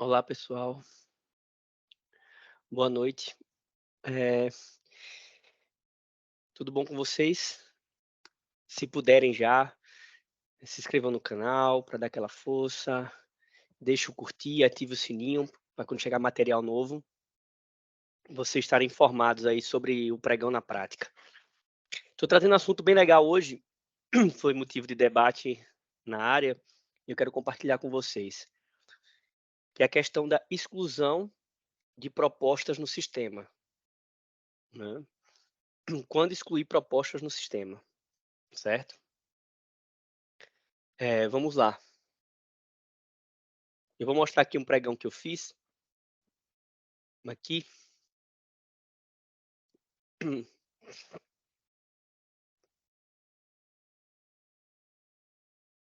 Olá, pessoal. Boa noite. Eh, Tudo bom com vocês? Se puderem já, se inscrevam no canal para dar aquela força, deixe o curtir, ative o sininho para quando chegar material novo, vocês estarem informados aí sobre o pregão na prática. Estou trazendo um assunto bem legal hoje, foi motivo de debate na área, e eu quero compartilhar com vocês, que é a questão da exclusão de propostas no sistema, né? Quando excluir propostas no sistema, certo? Vamos lá. Eu vou mostrar aqui um pregão que eu fiz, aqui,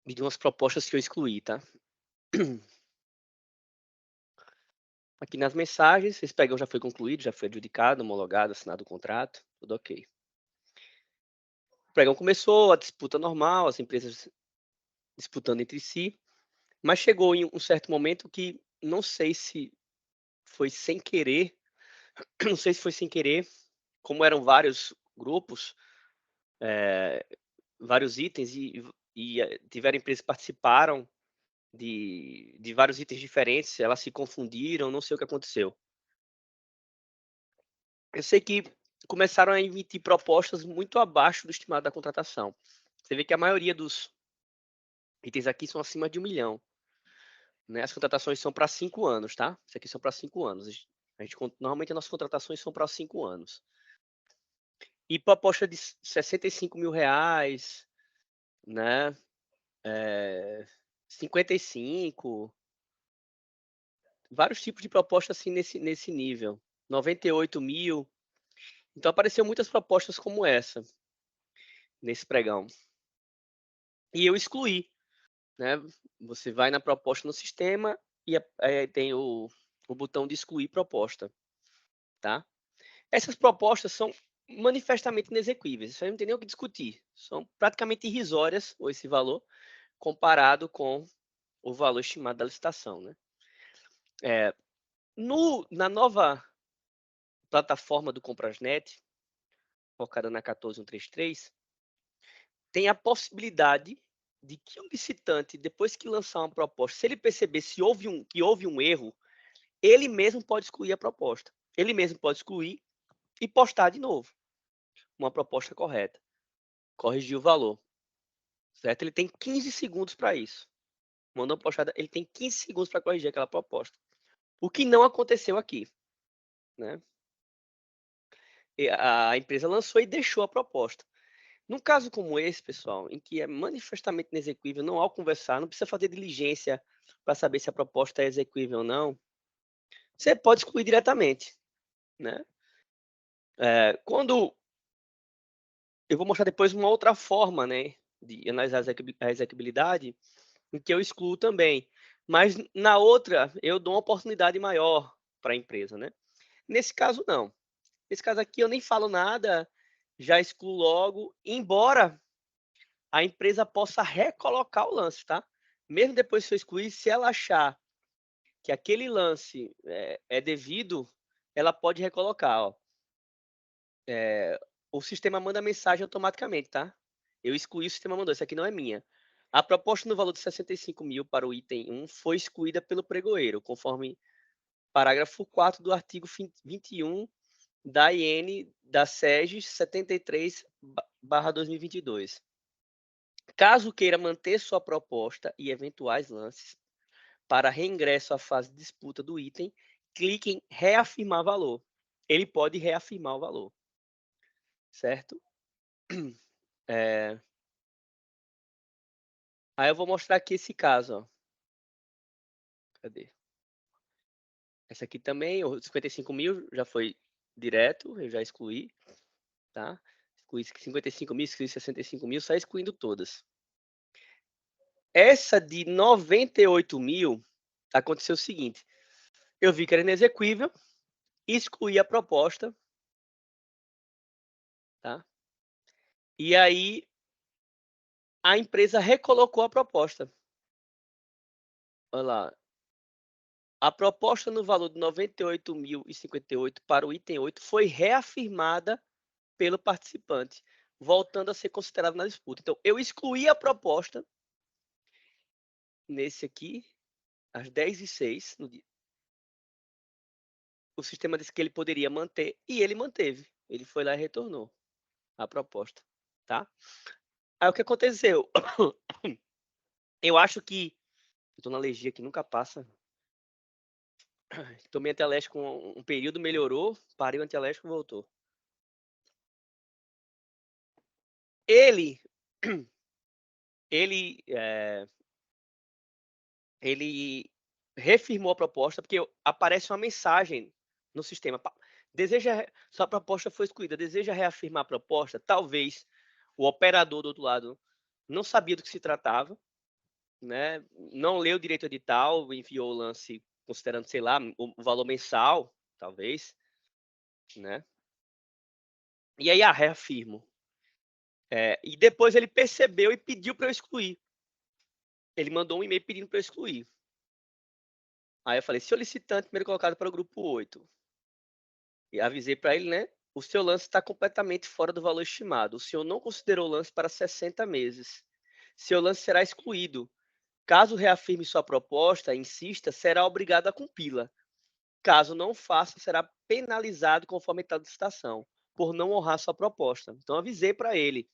e de umas propostas que eu excluí, tá? Aqui nas mensagens, esse pregão já foi concluído, já foi adjudicado, homologado, assinado o contrato, tudo ok. O pregão começou, a disputa normal, as empresas disputando entre si, mas chegou em um certo momento que não sei se foi sem querer, não sei se foi sem querer, como eram vários grupos, vários itens e tiveram empresas que participaram de vários itens diferentes, elas se confundiram, não sei o que aconteceu. Eu sei que começaram a emitir propostas muito abaixo do estimado da contratação. Você vê que a maioria dos itens aqui são acima de 1 milhão, né? As contratações são para 5 anos, tá? Isso aqui são para 5 anos. Normalmente as nossas contratações são para 5 anos. E proposta de R$ 65 mil, né? 55, vários tipos de propostas assim nesse nível. 98 mil. Então apareceu muitas propostas como essa nesse pregão. E eu excluí, né? Você vai na proposta no sistema e tem o botão de excluir proposta, tá? Essas propostas são manifestamente inexequíveis, isso aí não tem nem o que discutir. São praticamente irrisórias, ou esse valor, comparado com o valor estimado da licitação, né? Na nova plataforma do Comprasnet, focada na 14133, tem a possibilidade de que o licitante, depois que lançar uma proposta, se ele perceber que houve um erro, ele mesmo pode excluir a proposta. Ele mesmo pode excluir e postar de novo uma proposta correta, corrigir o valor, certo? Ele tem 15 segundos para isso. Mandou uma postada, ele tem 15 segundos para corrigir aquela proposta. O que não aconteceu aqui, né? A empresa lançou e deixou a proposta. Num caso como esse, pessoal, em que é manifestamente inexequível, não há o conversar, não precisa fazer diligência para saber se a proposta é exequível ou não, você pode excluir diretamente, né? Quando eu vou mostrar depois uma outra forma, né, de analisar a execuibilidade, em que eu excluo também. Mas na outra, eu dou uma oportunidade maior para a empresa, né? Nesse caso, não. Nesse caso aqui, eu nem falo nada, já excluo logo, embora a empresa possa recolocar o lance, tá? Mesmo depois que eu excluir, se ela achar que aquele lance é devido, ela pode recolocar, ó. O sistema manda mensagem automaticamente, tá? Eu excluí, o sistema mandou, isso aqui não é minha. A proposta no valor de 65 mil para o item 1 foi excluída pelo pregoeiro, conforme parágrafo 4 do artigo 21 da IN da SEGES 73/2022. Caso queira manter sua proposta e eventuais lances para reingresso à fase de disputa do item, clique em reafirmar valor. Ele pode reafirmar o valor, certo? É, Aí eu vou mostrar aqui esse caso, ó. Cadê? Essa aqui também, o 55 mil já foi direto, eu já excluí, tá? Excluí 55 mil, excluí 65 mil, só excluindo todas. Essa de 98 mil, aconteceu o seguinte, eu vi que era inexequível, excluí a proposta, tá? E aí a empresa recolocou a proposta. Olha lá, A proposta no valor de 98.058 para o item 8 foi reafirmada pelo participante, voltando a ser considerado na disputa. Então, eu excluí a proposta nesse aqui, às 10h06, no dia. O sistema disse que ele poderia manter e ele manteve. Ele foi lá e retornou a proposta, tá? Aí o que aconteceu? Eu acho que eu tô na alergia que nunca passa. Tomei antialérgico um período, melhorou, parei o antialérgico, voltou. Ele ele refirmou a proposta, porque aparece uma mensagem no sistema. Sua proposta foi excluída. Deseja reafirmar a proposta? Talvez o operador do outro lado não sabia do que se tratava, né? Não leu direito edital, enviou o lance considerando, sei lá, o valor mensal, talvez, né? E aí, reafirmo. E depois ele percebeu e pediu para eu excluir. Ele mandou um e-mail pedindo para eu excluir. Aí eu falei, solicitante primeiro colocado para o grupo 8. E avisei para ele, né? O seu lance está completamente fora do valor estimado. O senhor não considerou o lance para 60 meses. Seu lance será excluído. Caso reafirme sua proposta, insista, será obrigado a cumpri-la. Caso não faça, será penalizado conforme a licitação, por não honrar sua proposta. Então avisei para ele.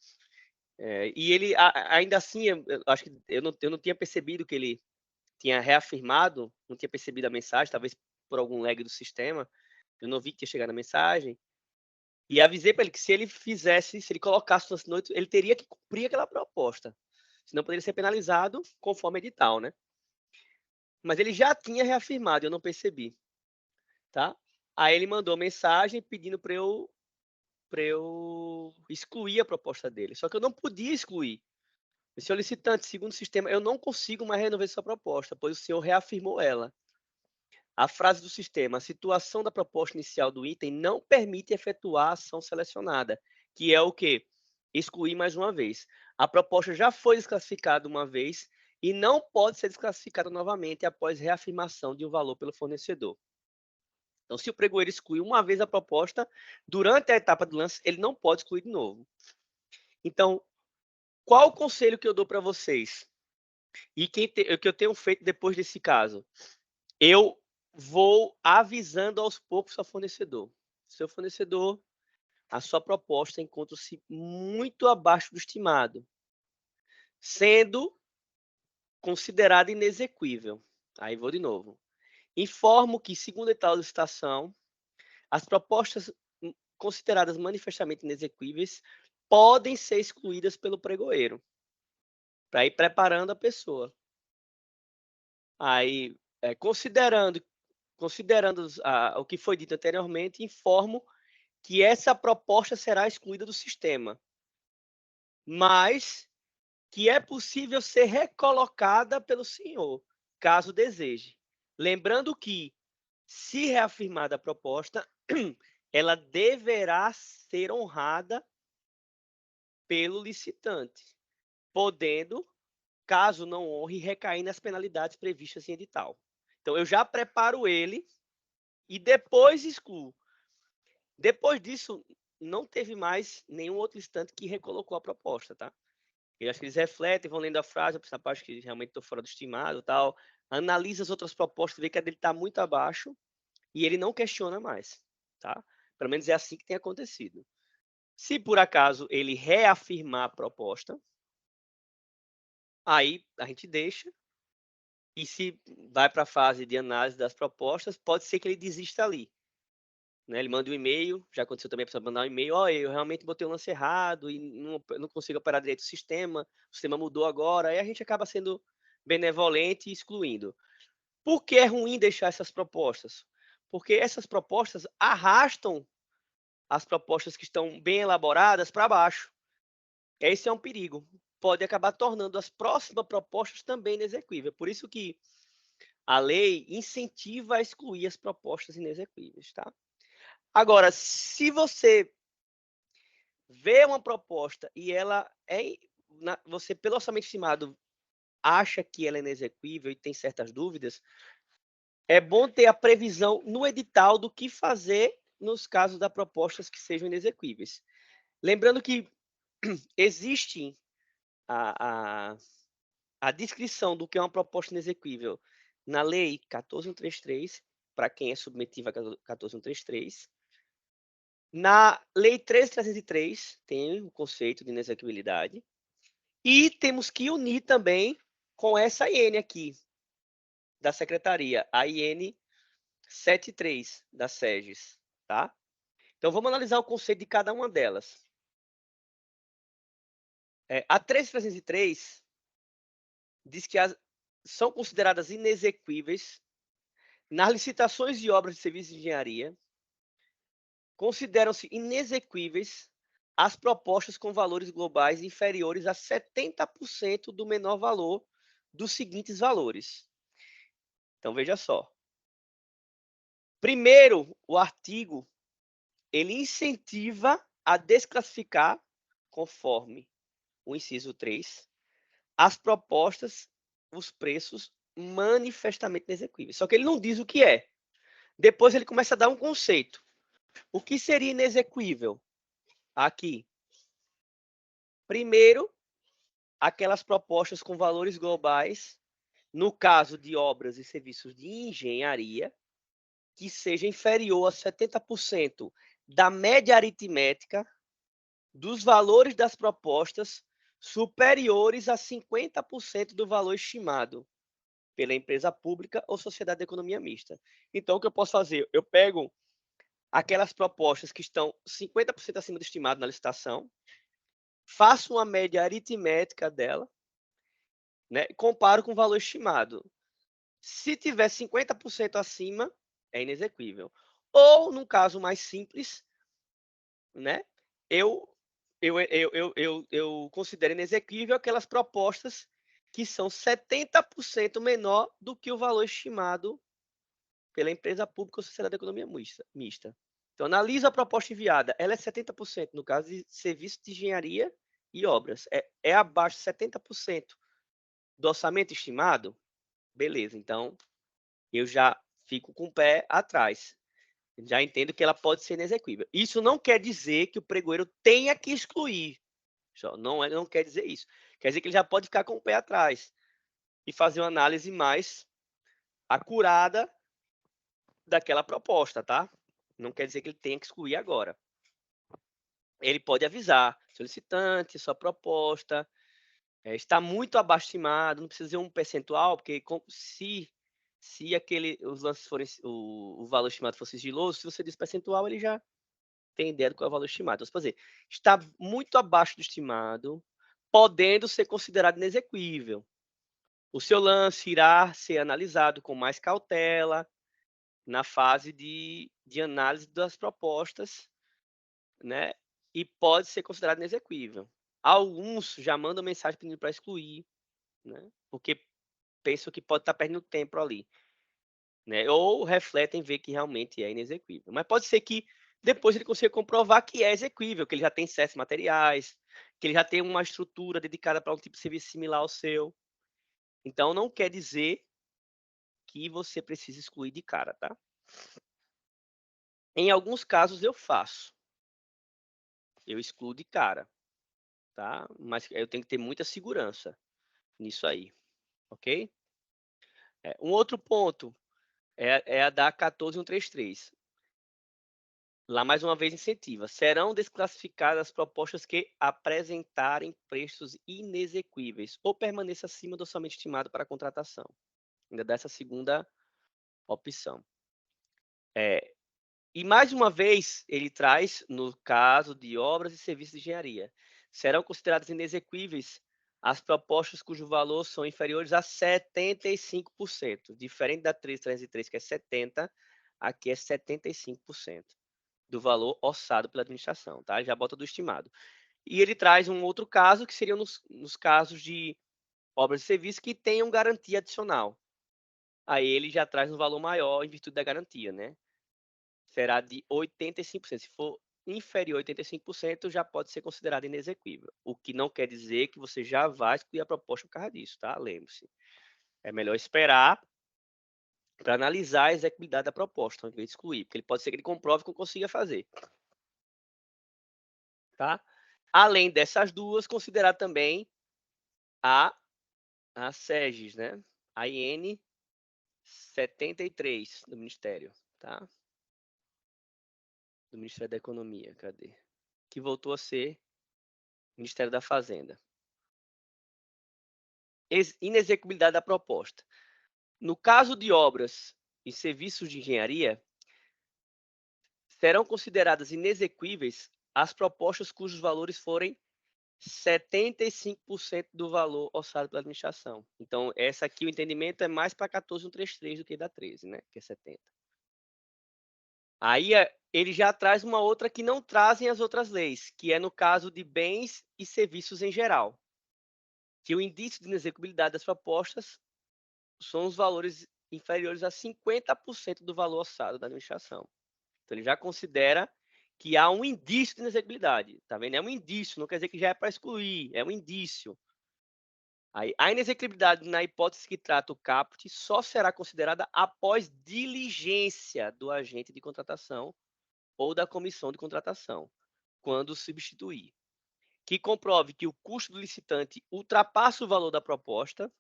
E ele, ainda assim, eu acho que eu não tinha percebido que ele tinha reafirmado, não tinha percebido a mensagem, talvez por algum lag do sistema. Eu não vi que tinha chegado a mensagem. E avisei para ele que se ele colocasse no noite, ele teria que cumprir aquela proposta. Senão poderia ser penalizado conforme edital, né? Mas ele já tinha reafirmado, eu não percebi, tá? Aí ele mandou mensagem pedindo para eu excluir a proposta dele. Só que eu não podia excluir. O solicitante, segundo o sistema, eu não consigo mais resolver sua proposta, pois o senhor reafirmou ela. A frase do sistema, a situação da proposta inicial do item não permite efetuar a ação selecionada, que é o quê? Excluir mais uma vez. A proposta já foi desclassificada uma vez e não pode ser desclassificada novamente após reafirmação de um valor pelo fornecedor. Então, se o pregoeiro excluir uma vez a proposta, durante a etapa do lance, ele não pode excluir de novo. Então, qual o conselho que eu dou para vocês? E que eu tenho feito depois desse caso? Eu vou avisando aos poucos ao fornecedor. Seu fornecedor, a sua proposta encontra-se muito abaixo do estimado, sendo considerada inexequível. Aí vou de novo. Informo que, segundo a tal licitação, as propostas consideradas manifestamente inexequíveis podem ser excluídas pelo pregoeiro, para ir preparando a pessoa. Aí, considerando o que foi dito anteriormente, informo que essa proposta será excluída do sistema, mas que é possível ser recolocada pelo senhor, caso deseje. Lembrando que, se reafirmada a proposta, ela deverá ser honrada pelo licitante, podendo, caso não honre, recair nas penalidades previstas em edital. Então, eu já preparo ele e depois excluo. Depois disso, não teve mais nenhum outro instante que recolocou a proposta, tá? Eu acho que eles refletem, vão lendo a frase, essa parte que realmente estou fora do estimado, tal. Analisa as outras propostas, vê que a dele está muito abaixo e ele não questiona mais, tá? Pelo menos é assim que tem acontecido. Se por acaso ele reafirmar a proposta, aí a gente deixa. E se vai para a fase de análise das propostas, pode ser que ele desista ali. Né? Ele manda um e-mail, já aconteceu também a pessoa mandar um e-mail, eu realmente botei o lance errado e não consigo operar direito o sistema mudou agora, aí a gente acaba sendo benevolente e excluindo. Por que é ruim deixar essas propostas? Porque essas propostas arrastam as propostas que estão bem elaboradas para baixo. Esse é um perigo. Pode acabar tornando as próximas propostas também inexequíveis. Por isso que a lei incentiva a excluir as propostas inexequíveis, tá? Agora, se você vê uma proposta e ela você, pelo orçamento estimado, acha que ela é inexequível e tem certas dúvidas, é bom ter a previsão no edital do que fazer nos casos das propostas que sejam inexequíveis. Lembrando que existe a descrição do que é uma proposta inexequível na Lei 14.133, para quem é submetido a 14.133. Na Lei 13.303 tem o conceito de inexequibilidade. E temos que unir também com essa IN aqui, da Secretaria, a IN 73 da SEGES, tá? Então, vamos analisar o conceito de cada uma delas. A 13.303 diz que são consideradas inexequíveis nas licitações de obras de serviços de engenharia, consideram-se inexequíveis as propostas com valores globais inferiores a 70% do menor valor dos seguintes valores. Então, veja só. Primeiro, o artigo, ele incentiva a desclassificar, conforme o inciso 3, as propostas, os preços manifestamente inexequíveis. Só que ele não diz o que é. Depois ele começa a dar um conceito. O que seria inexequível? Aqui. Primeiro, aquelas propostas com valores globais, no caso de obras e serviços de engenharia, que seja inferior a 70% da média aritmética dos valores das propostas superiores a 50% do valor estimado pela empresa pública ou sociedade de economia mista. Então, o que eu posso fazer? Eu pego aquelas propostas que estão 50% acima do estimado na licitação, faço uma média aritmética dela, né, comparo com o valor estimado. Se tiver 50% acima, é inexequível. Ou, num caso mais simples, né, eu considero inexequível aquelas propostas que são 70% menor do que o valor estimado pela empresa pública ou sociedade de economia mista. Então, analisa a proposta enviada. Ela é 70% no caso de serviço de engenharia e obras. É abaixo de 70% do orçamento estimado? Beleza, então eu já fico com o pé atrás. Já entendo que ela pode ser inexequível. Isso não quer dizer que o pregoeiro tenha que excluir. Não quer dizer isso. Quer dizer que ele já pode ficar com o pé atrás e fazer uma análise mais acurada daquela proposta, tá? Não quer dizer que ele tenha que excluir agora. Ele pode avisar, solicitante, sua proposta está muito abaixo estimado, não precisa ser um percentual, porque se os lances forem, o valor estimado fosse sigiloso, se você diz percentual, ele já tem ideia do qual é o valor estimado. Então, se fazer, está muito abaixo do estimado, podendo ser considerado inexequível. O seu lance irá ser analisado com mais cautela na fase de análise das propostas, né? E pode ser considerado inexequível. Alguns já mandam mensagem pedindo para excluir, né? Porque pensam que pode estar perdendo tempo ali, né? Ou refletem ver que realmente é inexequível. Mas pode ser que depois ele consiga comprovar que é exequível, que ele já tem certos materiais, que ele já tem uma estrutura dedicada para um tipo de serviço similar ao seu. Então, não quer dizer que você precisa excluir de cara, tá? Em alguns casos eu faço. Eu excluo de cara, tá? Mas eu tenho que ter muita segurança nisso aí, ok? Um outro ponto é a da 14.133. Lá, mais uma vez, incentiva. Serão desclassificadas as propostas que apresentarem preços inexequíveis ou permaneça acima do orçamento estimado para a contratação. Ainda dá essa segunda opção. E, mais uma vez, ele traz, no caso de obras e serviços de engenharia, serão consideradas inexequíveis as propostas cujo valor são inferiores a 75%. Diferente da 3.303, que é 70%, aqui é 75%. Do valor orçado pela administração, tá? Já bota do estimado. E ele traz um outro caso, que seriam nos casos de obras e serviços que tenham garantia adicional. Aí ele já traz um valor maior em virtude da garantia, né? Será de 85%. Se for inferior a 85%, já pode ser considerado inexequível. O que não quer dizer que você já vai excluir a proposta por causa disso, tá? Lembre-se. É melhor esperar para analisar a execuibilidade da proposta, ao invés de excluir, porque ele pode ser que ele comprove que eu consiga fazer. Tá? Além dessas duas, considerar também a SEGES, né? A IN 73 do Ministério, tá? Do Ministério da Economia, cadê? Que voltou a ser Ministério da Fazenda. Inexecuibilidade da proposta. No caso de obras e serviços de engenharia, serão consideradas inexequíveis as propostas cujos valores forem 75% do valor orçado pela administração. Então, essa aqui, o entendimento é mais para 14133 do que da 13, né? Que é 70. Aí, ele já traz uma outra que não trazem as outras leis, que é no caso de bens e serviços em geral. Que o indício de inexecuibilidade das propostas são os valores inferiores a 50% do valor orçado da administração. Então, ele já considera que há um indício de inexecuibilidade. Tá vendo? É um indício, não quer dizer que já é para excluir, é um indício. Aí, a inexecuibilidade na hipótese que trata o caput só será considerada após diligência do agente de contratação ou da comissão de contratação, quando substituir, que comprove que o custo do licitante ultrapassa o valor da proposta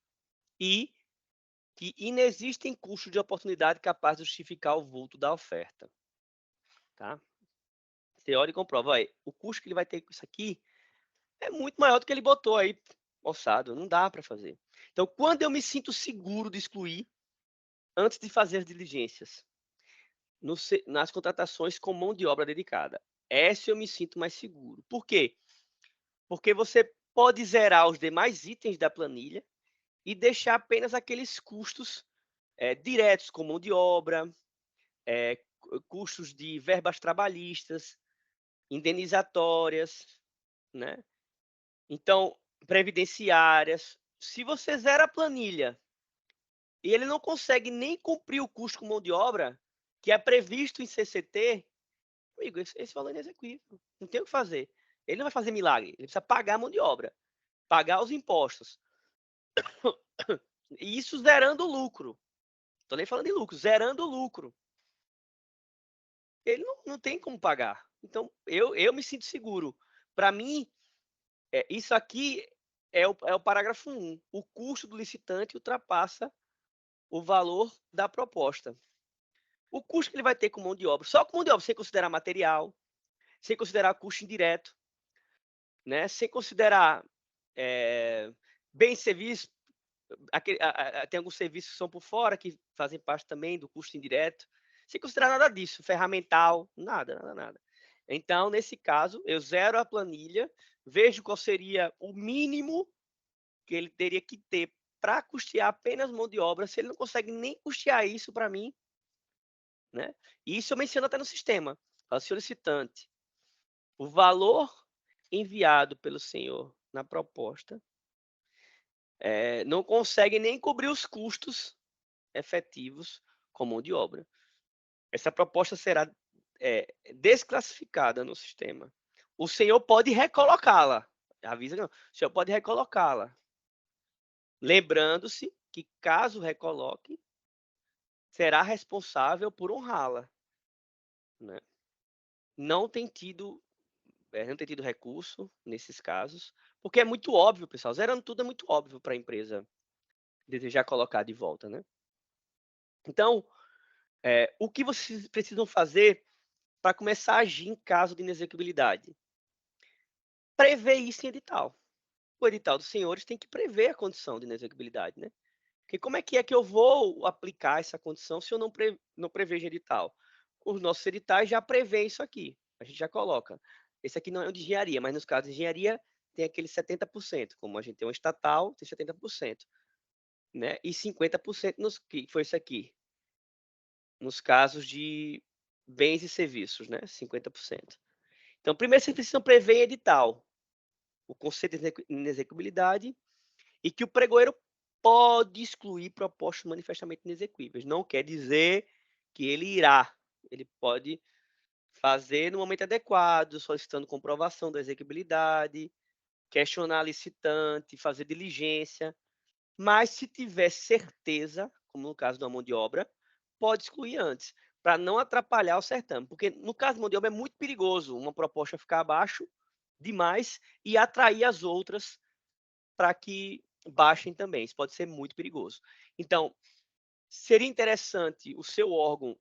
e que inexistem custos de oportunidade capazes de justificar o vulto da oferta. Tá? Você olha e comprova, olha, o custo que ele vai ter com isso aqui é muito maior do que ele botou aí orçado, não dá para fazer. Então, quando eu me sinto seguro de excluir, antes de fazer as diligências, nas contratações com mão de obra dedicada, essa eu me sinto mais seguro. Por quê? Porque você pode zerar os demais itens da planilha e deixar apenas aqueles custos diretos, com mão de obra, custos de verbas trabalhistas, indenizatórias, né? Então, previdenciárias. Se você zera a planilha e ele não consegue nem cumprir o custo com mão de obra, que é previsto em CCT, amigo, esse valor é inexequível. Não tem o que fazer. Ele não vai fazer milagre. Ele precisa pagar a mão de obra, pagar os impostos. E isso zerando o lucro. Estou nem falando de lucro, zerando o lucro. Ele não tem como pagar. Então, eu me sinto seguro. Para mim, isso aqui é o parágrafo 1. O custo do licitante ultrapassa o valor da proposta. O custo que ele vai ter com mão de obra, só com mão de obra, sem considerar material, sem considerar custo indireto, né? Sem considerar bens e serviços, tem alguns serviços que são por fora, que fazem parte também do custo indireto, sem considerar nada disso, ferramental, nada. Então, nesse caso, eu zero a planilha, vejo qual seria o mínimo que ele teria que ter para custear apenas mão de obra, se ele não consegue nem custear isso para mim, né? E isso eu menciono até no sistema. Fala, solicitante, o valor enviado pelo senhor na proposta não consegue nem cobrir os custos efetivos com mão de obra. Essa proposta será desclassificada no sistema. O senhor pode recolocá-la. Avisa que não. O senhor pode recolocá-la. Lembrando-se que, caso recoloque, será responsável por honrá-la. Né? Não tem tido recurso nesses casos, porque é muito óbvio, pessoal. Zerando tudo é muito óbvio para a empresa desejar colocar de volta, né? Então, o que vocês precisam fazer para começar a agir em caso de inexecuibilidade? Prever isso em edital. O edital dos senhores tem que prever a condição de inexecuibilidade, né? Porque como é que eu vou aplicar essa condição se eu não prevejo edital? Os nossos editais já prevêem isso aqui. A gente já coloca. Esse aqui não é o de engenharia, mas nos casos de engenharia tem aquele 70%. Como a gente tem um estatal, tem 70%. Né? E 50% que foi isso aqui. Nos casos de bens e serviços, né? 50%. Então, primeiro vocês precisam prever em edital o conceito de inexecuibilidade e que o pregoeiro pode excluir propostas manifestamente inexequíveis. Não quer dizer que ele irá. Ele pode fazer no momento adequado, solicitando comprovação da execuibilidade, questionar a licitante, fazer diligência. Mas se tiver certeza, como no caso da mão de obra, pode excluir antes, para não atrapalhar o certame, porque no caso de mão de obra é muito perigoso uma proposta ficar abaixo demais e atrair as outras para que baixem também, isso pode ser muito perigoso. Então, seria interessante o seu órgão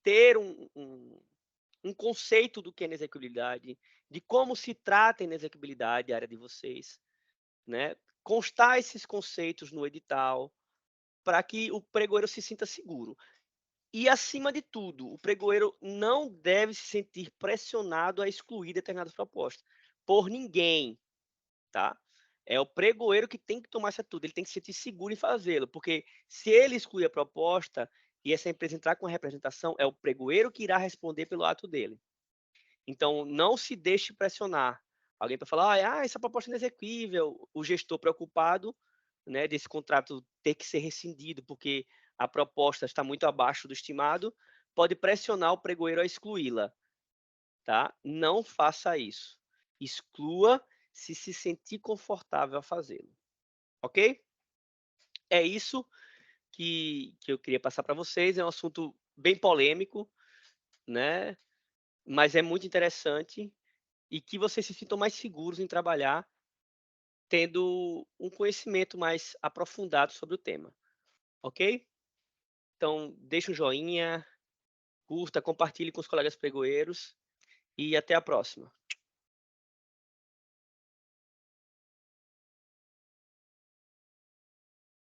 ter um conceito do que é inexequibilidade, de como se trata a inexequibilidade, a área de vocês, né? Constar esses conceitos no edital, para que o pregoeiro se sinta seguro. E, acima de tudo, o pregoeiro não deve se sentir pressionado a excluir determinadas propostas, por ninguém, tá? É o pregoeiro que tem que tomar essa atitude, ele tem que se sentir seguro em fazê-lo, porque se ele excluir a proposta e essa empresa entrar com a representação, é o pregoeiro que irá responder pelo ato dele. Então, não se deixe pressionar. Alguém para falar, essa proposta é inexequível, o gestor preocupado, né, desse contrato ter que ser rescindido porque a proposta está muito abaixo do estimado, pode pressionar o pregoeiro a excluí-la, tá? Não faça isso. Exclua se se sentir confortável a fazê-lo, ok? É isso que eu queria passar para vocês. É um assunto bem polêmico, né? Mas é muito interessante e que vocês se sintam mais seguros em trabalhar tendo um conhecimento mais aprofundado sobre o tema, ok? Então, deixa um joinha, curta, compartilhe com os colegas pregoeiros e até a próxima.